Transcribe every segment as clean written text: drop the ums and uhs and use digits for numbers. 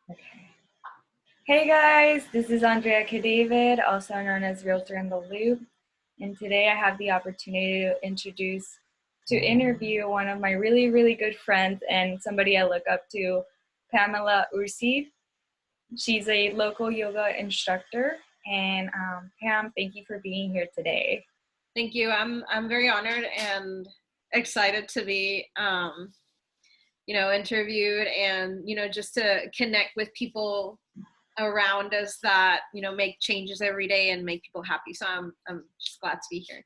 Okay. Hey guys, this is Andrea K. David, also known as Realtor in the Loop, and today I have the opportunity to interview one of my really good friends and somebody I look up to, Paamy Urcid. She's a local yoga instructor, and Pam, thank you for being here today. Thank you. I'm very honored and excited to be interviewed and just to connect with people around us that make changes every day and make people happy. So I'm just glad to be here.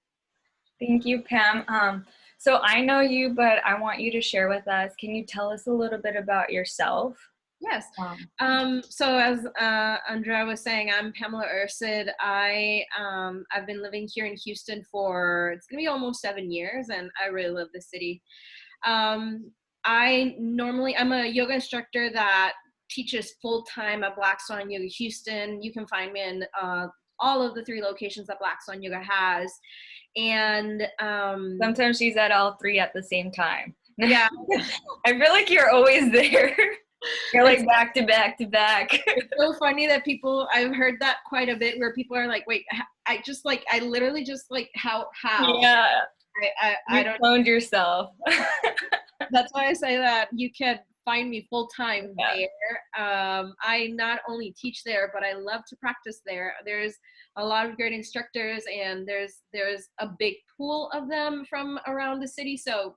Thank you, Pam. So I know you, but I want you to share with us. Can you tell us a little bit about yourself? Yes. So as Andrea was saying, I'm Paamy Urcid. I've been living here in Houston for, it's gonna be almost 7 years, and I really love the city. I'm a yoga instructor that teaches full-time at Black Swan Yoga Houston. You can find me in all of the 3 locations that Black Swan Yoga has. And sometimes she's at all 3 at the same time. Yeah. I feel like you're always there. You're like back to back to back. It's so funny that I've heard that quite a bit, where people are like, wait, I literally just like, how? Yeah. I don't cloned yourself. That's why I say that you can find me full-time there. I not only teach there, but I love to practice there. There's a lot of great instructors, and there's a big pool of them from around the city. So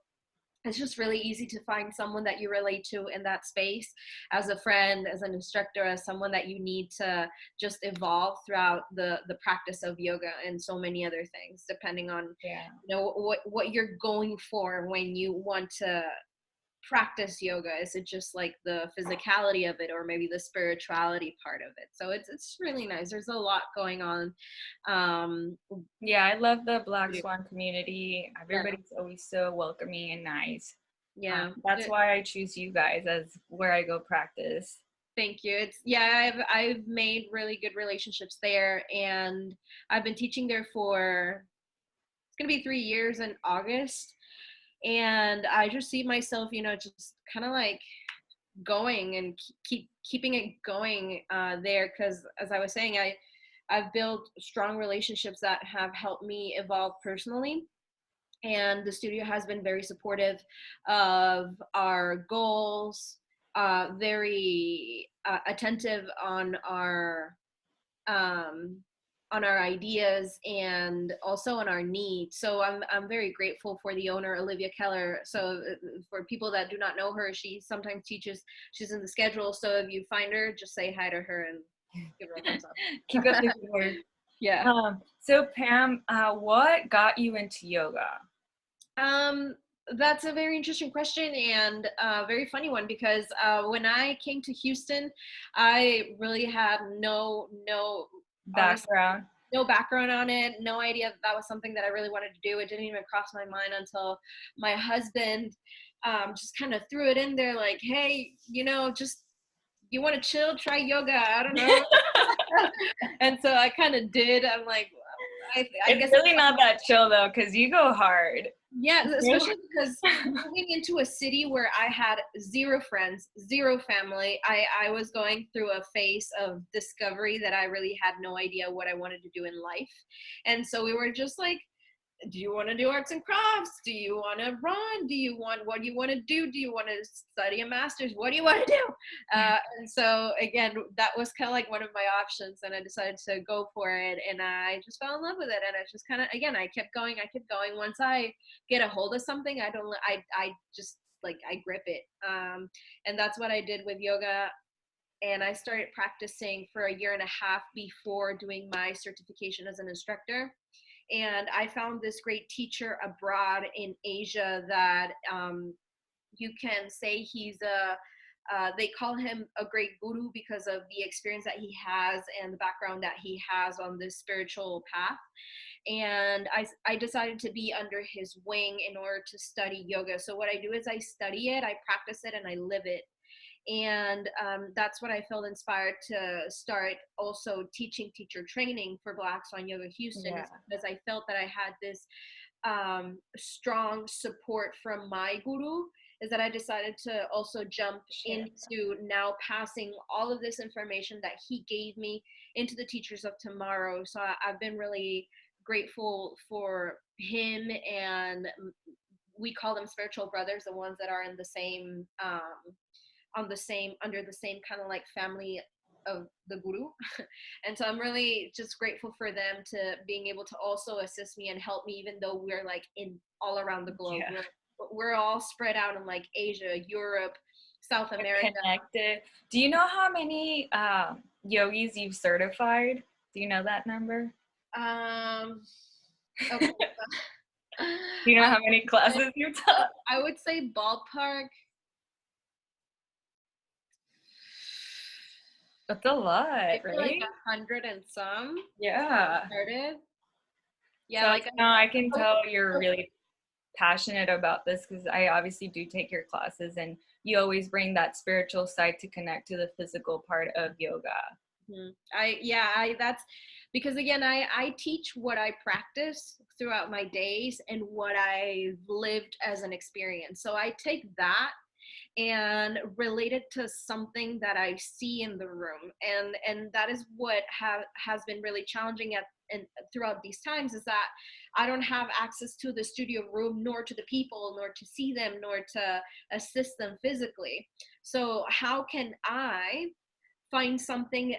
it's just really easy to find someone that you relate to in that space, as a friend, as an instructor, as someone that you need to just evolve throughout the practice of yoga and so many other things, depending on what you're going for when you want to practice yoga. Is it just like the physicality of it, or maybe the spirituality part of it? So it's really nice. There's a lot going on. Yeah, I love the Black Swan community. Everybody's always so welcoming and nice. Yeah, that's why I choose you guys as where I go practice. Thank you. I've made really good relationships there, and I've been teaching there for, it's gonna be 3 years in August. And I just see myself, just kind of like going and keeping it going there, because as I was saying, I've built strong relationships that have helped me evolve personally, and the studio has been very supportive of our goals, very attentive on our ideas, and also on our needs. So I'm very grateful for the owner, Olivia Keller. So for people that do not know her, she sometimes teaches. She's in the schedule. So if you find her, just say hi to her and give her a thumbs up. Keep up the good work. Yeah. So Pam, what got you into yoga? That's a very interesting question, and a very funny one, because when I came to Houston, I really had no background. No background on it, no idea that was something that I really wanted to do. It didn't even cross my mind until my husband just kind of threw it in there, like, hey, just, you want to chill, try yoga, I don't know. And so I kind of did. I'm like, I guess it's really not that chill though, because you go hard. Yeah, especially because moving into a city where I had 0 friends, 0 family, I was going through a phase of discovery that I really had no idea what I wanted to do in life. And so we were just like, do you want to do arts and crafts? Do you want to run? What do you want to do? Do you want to study a master's? What do you want to do? And so again, that was kind of like one of my options, and I decided to go for it, and I just fell in love with it. And I just kind of, again, I kept going. Once I get a hold of something, I just like, I grip it. And that's what I did with yoga. And I started practicing for 1.5 years before doing my certification as an instructor. And I found this great teacher abroad in Asia that you can say he's they call him a great guru because of the experience that he has and the background that he has on this spiritual path. And I decided to be under his wing in order to study yoga. So what I do is I study it, I practice it, and I live it. And that's what I felt inspired to start also teaching teacher training for Black Swan Yoga Houston, because I felt that I had this strong support from my guru, is that I decided to also jump Share. into now passing all of this information that he gave me into the teachers of tomorrow. So I've been really grateful for him, and we call them spiritual brothers, the ones that are in the same on the same under the same kind of like family of the guru. And so I'm really just grateful for them to being able to also assist me and help me, even though we're like in all around the globe. Yeah. We're all spread out in like Asia, Europe, South America. Connected. Do you know how many yogis you've certified? Do you know that number? um okay. Do you know I how many classes you've taught? I would say ballpark. That's a lot, Maybe like right? 100 and some Yeah. started. So Yeah, like no, I can I tell you're was, really passionate about this because I obviously do take your classes and you always bring that spiritual side to connect to the physical part of yoga. I that's because again I teach what I practice throughout my days and what I've lived as an experience. So I take that and relate it to something that I see in the room, and that is what has been really challenging at and throughout these times, is that I don't have access to the studio room, nor to the people, nor to see them, nor to assist them physically. So how can I find something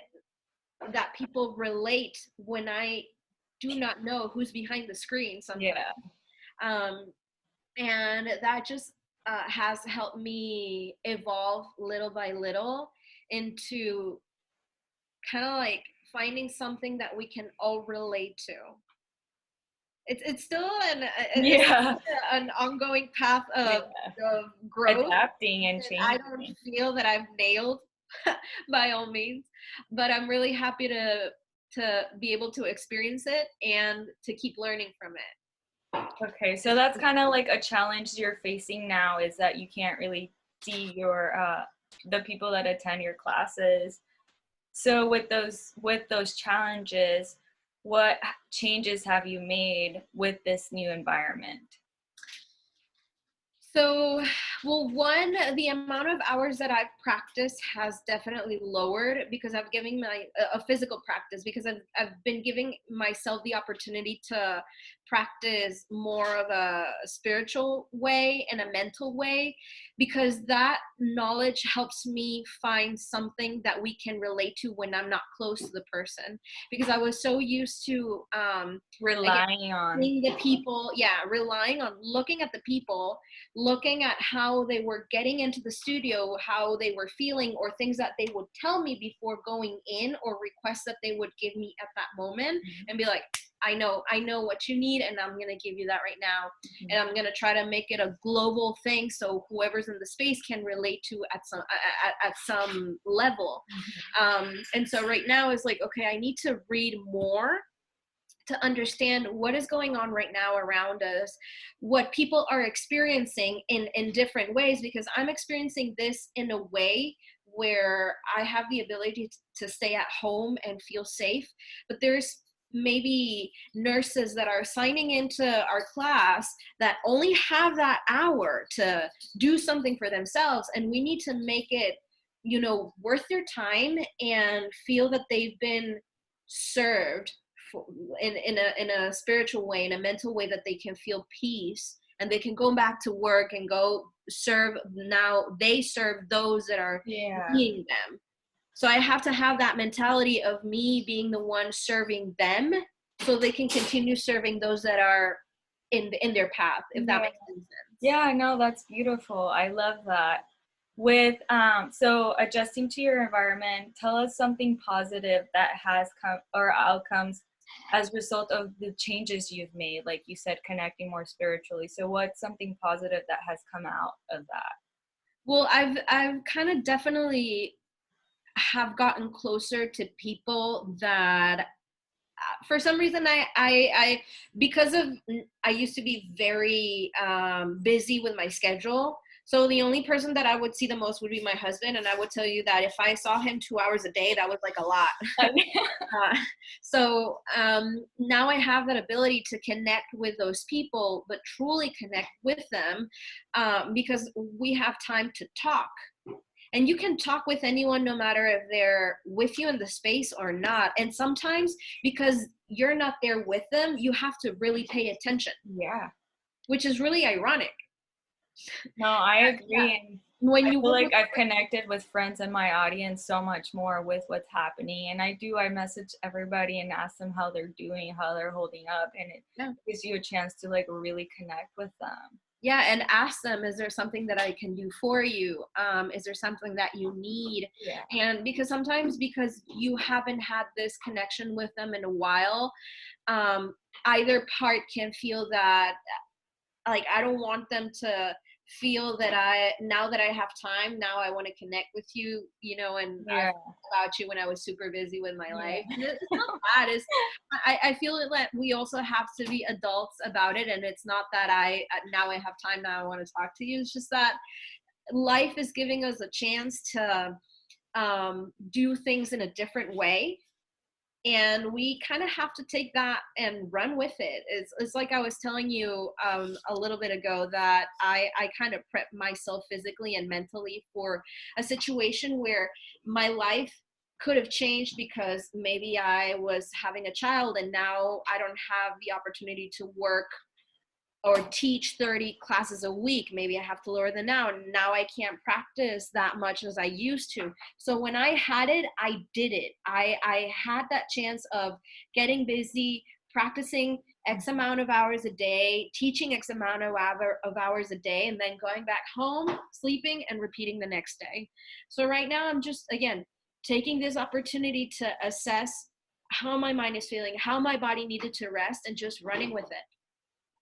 that people relate when I do not know who's behind the screen sometimes? Yeah. um, and that just has helped me evolve little by little into kind of like finding something that we can all relate to. It's still Yeah. an ongoing path Yeah. of growth, Adapting and and I don't changing. feel that I've nailed by all means, but I'm really happy to be able to experience it and to keep learning from it. Okay, so that's kind of like a challenge you're facing now is that you can't really see your the people that attend your classes. So with those challenges, what changes have you made with this new environment? So, well, one, the amount of hours that I've practiced has definitely lowered because I've given my a physical practice, because I've been giving myself the opportunity to practice more of a spiritual way and a mental way, because that knowledge helps me find something that we can relate to when I'm not close to the person, because I was so used to again Relying on, seeing the people, yeah, relying on looking at the people, looking at how they were getting into the studio, how they were feeling, or things that they would tell me before going in, or requests that they would give me at that moment, and be like, I know what you need, and I'm going to give you that right now. And I'm going to try to make it a global thing so whoever's in the space can relate to at some level. And so right now is like, okay, I need to read more to understand what is going on right now around us, what people are experiencing in different ways, because I'm experiencing this in a way where I have the ability to stay at home and feel safe. But there's maybe nurses that are signing into our class that only have that hour to do something for themselves. And we need to make it, worth their time and feel that they've been served in a spiritual way, in a mental way, that they can feel peace and they can go back to work and go serve. Now they serve those that are yeah. needing them. So I have to have that mentality of me being the one serving them, so they can continue serving those that are in their path, if that Yeah. makes sense. Yeah, no, that's beautiful. I love that. With so adjusting to your environment, tell us something positive that has come or outcomes as a result of the changes you've made. Like you said, connecting more spiritually. So what's something positive that has come out of that? Well, I've kind of definitely have gotten closer to people that for some reason I because of I used to be very busy with my schedule. So the only person that I would see the most would be my husband, and I would tell you that if I saw him 2 hours a day, that was like a lot. Uh, so now I have that ability to connect with those people, but truly connect with them, because we have time to talk. And you can talk with anyone no matter if they're with you in the space or not. And sometimes because you're not there with them, you have to really pay attention, Yeah. which is really ironic. No, I Yeah. agree. And When I you feel work like with, I've connected with friends in my audience so much more with what's happening. And I message everybody and ask them how they're doing, how they're holding up. And it yeah. gives you a chance to like really connect with them. Yeah, and ask them, is there something that I can do for you? Is there something that you need? Yeah. And because sometimes because you haven't had this connection with them in a while, either part can feel that like I don't want them to feel that now that I have time, now I want to connect with you, and I Yeah. about you when I was super busy with my Yeah. life. And it's not bad. I feel that we also have to be adults about it. And it's not that now I have time, now I want to talk to you. It's just that life is giving us a chance to do things in a different way. And we kind of have to take that and run with it. It's like I was telling you a little bit ago that I kind of prep myself physically and mentally for a situation where my life could have changed because maybe I was having a child and now I don't have the opportunity to work or teach 30 classes a week. Maybe I have to lower them now. And now I can't practice that much as I used to. So when I had it, I did it. I had that chance of getting busy, practicing X amount of hours a day, teaching X amount of hours a day, and then going back home, sleeping, and repeating the next day. So right now, I'm just, again, taking this opportunity to assess how my mind is feeling, how my body needed to rest, and just running with it,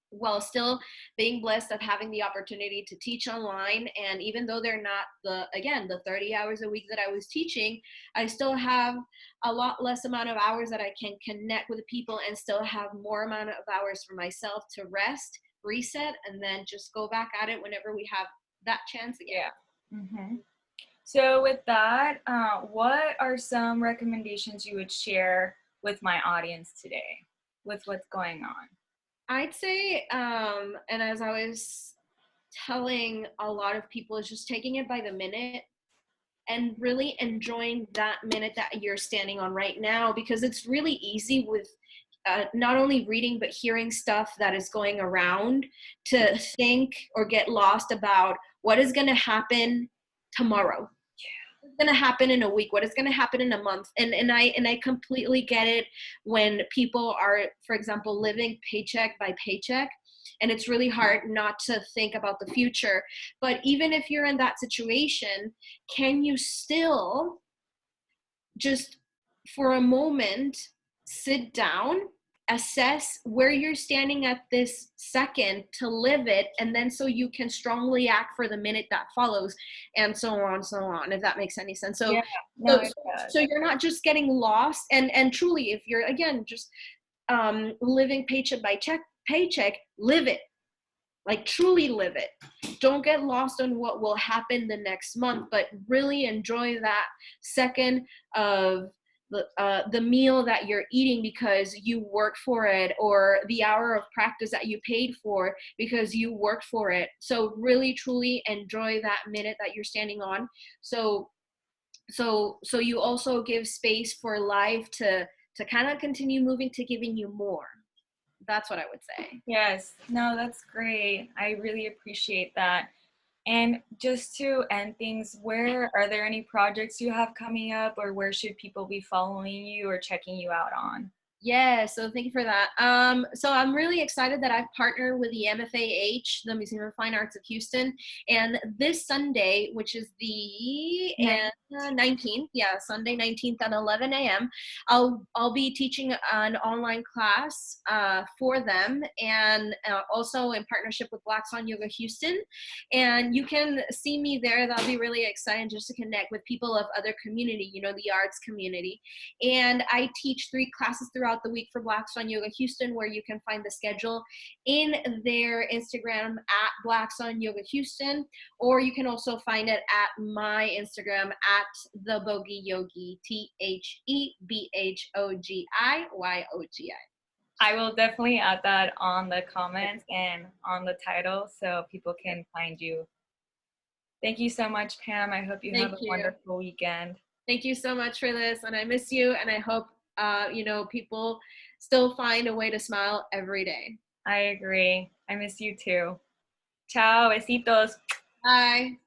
while still being blessed of having the opportunity to teach online. And even though they're not the 30 hours a week that I was teaching, I still have a lot less amount of hours that I can connect with people and still have more amount of hours for myself to rest, reset, and then just go back at it whenever we have that chance again. Yeah. Mm-hmm. So with that, what are some recommendations you would share with my audience today with what's going on? I'd say, and as I was telling a lot of people, is just taking it by the minute and really enjoying that minute that you're standing on right now, because it's really easy with not only reading but hearing stuff that is going around to think or get lost about what is going to happen tomorrow, what's going to happen in a week, what is going to happen in a month. And I completely get it when people are, for example, living paycheck by paycheck, and it's really hard not to think about the future. But even if you're in that situation, can you still just for a moment sit down, assess where you're standing at this second to live it, and then so you can strongly act for the minute that follows, and so on, if that makes any sense. Yeah, no, So, it does. so you're not just getting lost, and truly, if you're again just living paycheck by paycheck, live it, like truly live it. Don't get lost on what will happen the next month, but really enjoy that second of the meal that you're eating because you work for it, or the hour of practice that you paid for because you worked for it. So really truly enjoy that minute that you're standing on. So you also give space for life to kind of continue moving, to giving you more. That's what I would say. Yes, no, that's great. I really appreciate that. And just to end things, where are there any projects you have coming up, or where should people be following you or checking you out on? Yeah, so thank you for that. So I'm really excited that I've partnered with the MFAH, the Museum of Fine Arts of Houston, and this Sunday, which is the 19th, yeah, Sunday 19th at 11 a.m., I'll be teaching an online class for them, and also in partnership with Black Swan Yoga Houston. And you can see me there. That'll be really exciting, just to connect with people of other community, the arts community. And I teach 3 classes throughout throughout the week for Black Swan Yoga Houston, where you can find the schedule in their Instagram at Black Swan Yoga Houston, or you can also find it at my Instagram at Thebhogiyogi, Thebhogiyogi. I will definitely add that on the comments and on the title so people can find you. Thank you so much, Pam. I hope you have Thank a you. wonderful weekend. Thank you so much for this, and I miss you, and I hope people still find a way to smile every day. I agree. I miss you too. Ciao, besitos. Bye.